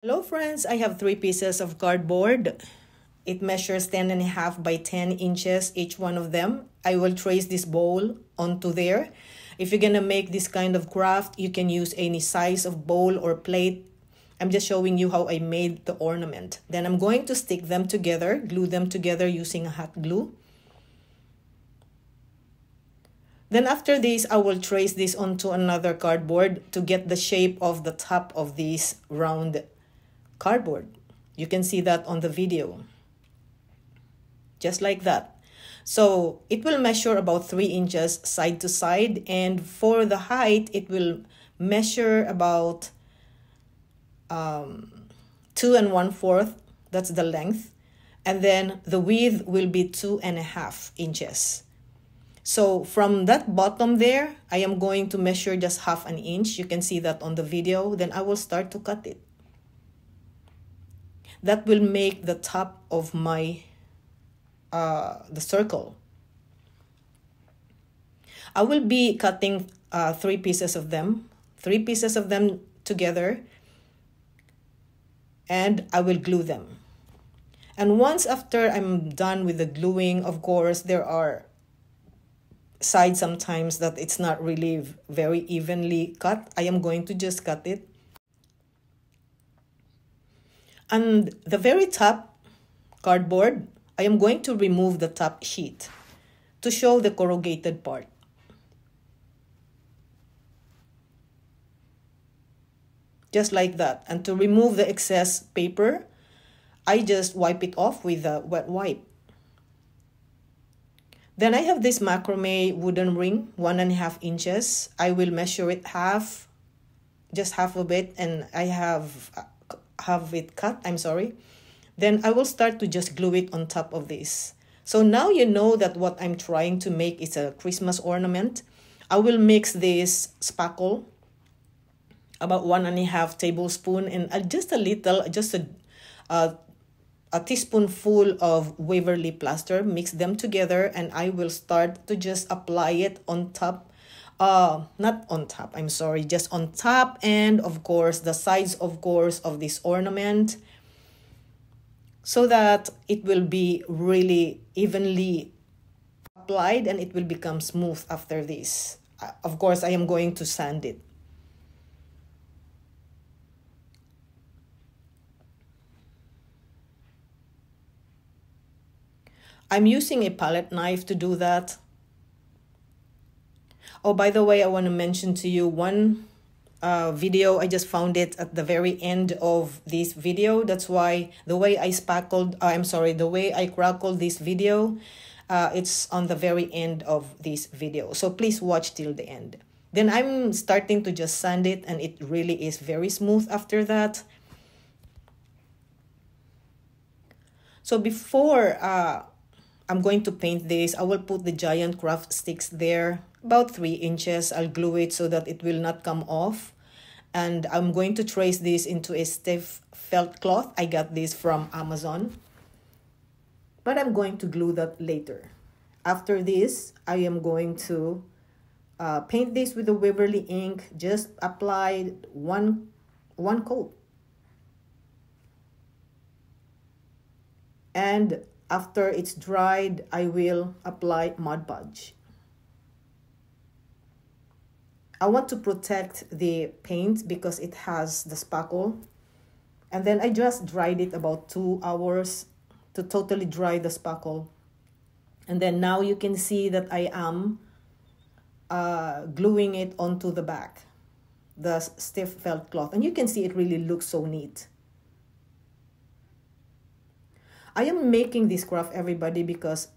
Hello friends, I have 3 pieces of cardboard. It measures 10.5 by 10 inches, each one of them. I will trace this bowl onto there. If you're gonna make this kind of craft, you can use any size of bowl or plate. I'm just showing you how I made the ornament. Then I'm going to stick them together, glue them together using a hot glue. Then after this, I will trace this onto another cardboard to get the shape of the top of this round cardboard. You can see that on the video. Just like that. So it will measure about 3 inches side to side, and for the height, it will measure about 2 1/4. That's the length. And then the width will be 2.5 inches. So from that bottom there, I am going to measure just 1/2 inch. You can see that on the video. Then I will start to cut it. That will make the top of my the circle. I will be cutting 3 pieces of them, 3 pieces of them together, and I will glue them. And once after I'm done with the gluing, of course, there are sides sometimes that it's not really very evenly cut. I am going to just cut it. And the very top cardboard, I am going to remove the top sheet to show the corrugated part. Just like that. And to remove the excess paper, I just wipe it off with a wet wipe. Then I have this macrame wooden ring, 1.5 inches. I will measure it half, just half of it, and I have it cut, Then I will start to just glue it on top of this. So now you know that what I'm trying to make is a Christmas ornament. I will mix this spackle, about 1.5 tablespoon, and just a little, just a teaspoonful of Waverly plaster. Mix them together, and I will start to just apply it on top. Not on top, just on top, and of course the sides, of course, of this ornament, so that it will be really evenly applied and it will become smooth after this. Of course, I am going to sand it. I'm using a palette knife to do that. Oh, by the way, I want to mention to you one video. I just found it at the very end of this video. That's why the way I the way I crackled this video, it's on the very end of this video. So please watch till the end. Then I'm starting to just sand it, and it really is very smooth after that. So before I'm going to paint this, I will put the giant craft sticks there, about 3 inches. I'll glue it so that it will not come off. And I'm going to trace this into a stiff felt cloth. I got this from Amazon. But I'm going to glue that later. After this, I am going to paint this with the Waverly ink. Just apply one coat. And after it's dried, I will apply Mod Podge. I want to protect the paint because it has the spackle. And then I just dried it about 2 hours to totally dry the spackle. And then now you can see that I am gluing it onto the back, the stiff felt cloth. And you can see it really looks so neat. I am making this craft, everybody, because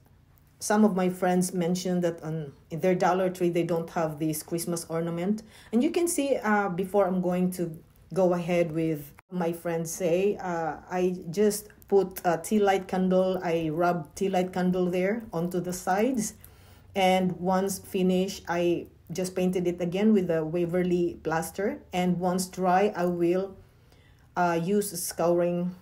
some of my friends mentioned that in their Dollar Tree, they don't have this Christmas ornament. And you can see before I'm going to go ahead with my friends say, I just put a tea light candle. I rub tea light candle there onto the sides. And once finished, I just painted it again with the Waverly plaster. And once dry, I will use a scouring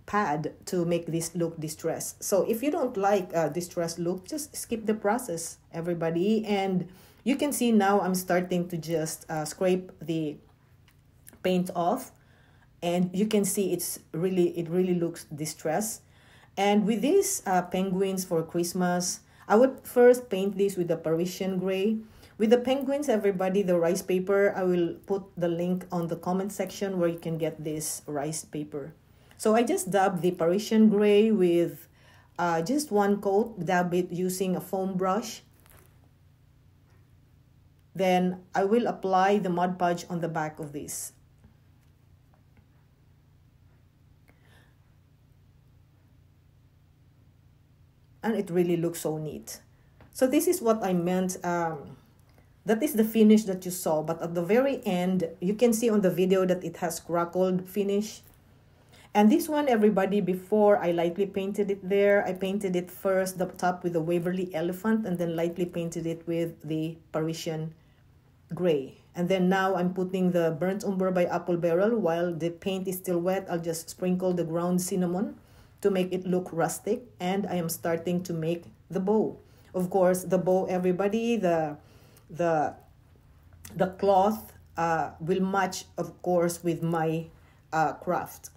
pad to make this look distressed. So if you don't like distressed look, just skip the process, everybody. And you can see now I'm starting to just scrape the paint off. And you can see it really looks distressed. And with these penguins for Christmas, I would first paint this with the Parisian gray. With the penguins, everybody, the rice paper, I will put the link on the comment section where you can get this rice paper. So I just dab the Parisian gray with just one coat, dab it using a foam brush. Then I will apply the Mod Podge on the back of this. And it really looks so neat. So this is what I meant. That is the finish that you saw, but at the very end, you can see on the video that it has crackled finish. And this one, everybody, before I lightly painted it there, I painted it first, the top with the Waverly Elephant, and then lightly painted it with the Parisian gray. And then now I'm putting the Burnt Umber by Apple Barrel. While the paint is still wet, I'll just sprinkle the ground cinnamon to make it look rustic. And I am starting to make the bow. Of course, the bow, everybody, the cloth will match, of course, with my craft.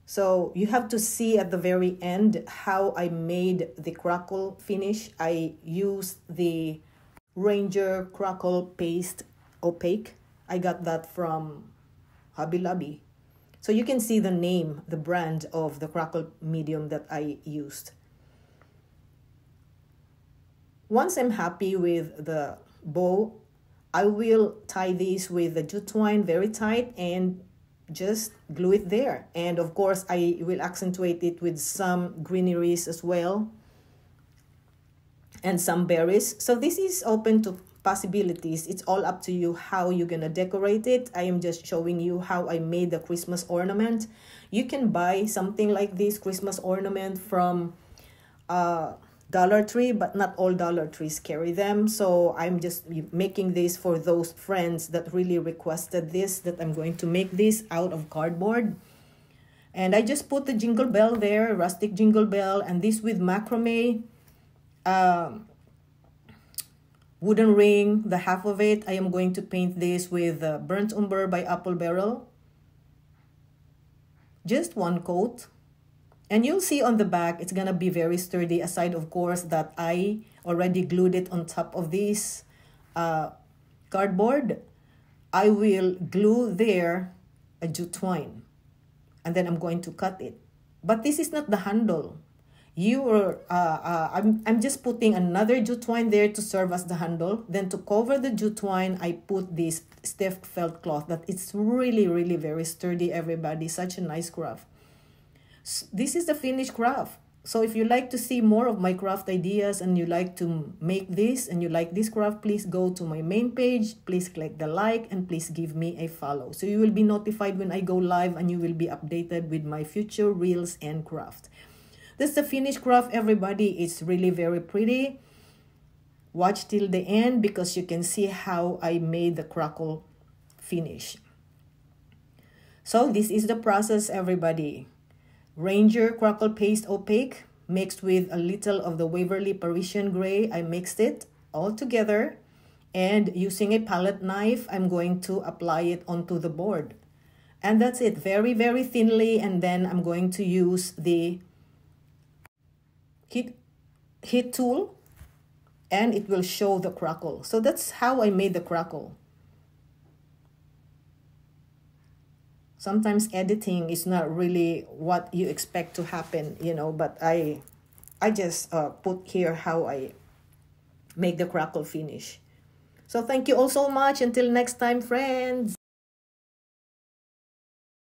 So you have to see at the very end how I made the crackle finish. I used the Ranger Crackle Paste Opaque. I got that from Hobby Lobby. So you can see the name, the brand of the crackle medium that I used. Once I'm happy with the bow, I will tie these with the jute twine very tight and just glue it there. And of course, I will accentuate it with some greeneries as well and some berries. So this is open to possibilities. It's all up to you how you're gonna decorate it. I am just showing you how I made the Christmas ornament. You can buy something like this Christmas ornament from Dollar Tree, but not all Dollar Trees carry them. So I'm just making this for those friends that really requested this, that I'm going to make this out of cardboard. And I just put the jingle bell there, rustic jingle bell, and this with macrame wooden ring, the half of it. I am going to paint this with Burnt Umber by Apple Barrel. Just one coat. And you'll see on the back, it's gonna be very sturdy, aside, of course, that I already glued it on top of this cardboard. I will glue there a jute twine, and then I'm going to cut it. But this is not the handle. I'm just putting another jute twine there to serve as the handle. Then to cover the jute twine, I put this stiff felt cloth that it's really very sturdy, everybody. Such a nice craft. This is the finished craft. So if you like to see more of my craft ideas and you like to make this and you like this craft, please go to my main page. Please click the like and please give me a follow. So you will be notified when I go live and you will be updated with my future reels and craft. This is the finished craft, everybody. It's really very pretty. Watch till the end because you can see how I made the crackle finish. So this is the process, everybody. Ranger Crackle Paste Opaque mixed with a little of the Waverly Parisian Gray. I mixed it all together, and using a palette knife, I'm going to apply it onto the board. And that's it, very thinly, and then I'm going to use the heat tool and it will show the crackle. So that's how I made the crackle. Sometimes editing is not really what you expect to happen, you know, but I just put here how I make the crackle finish. So thank you all so much. Until next time, friends.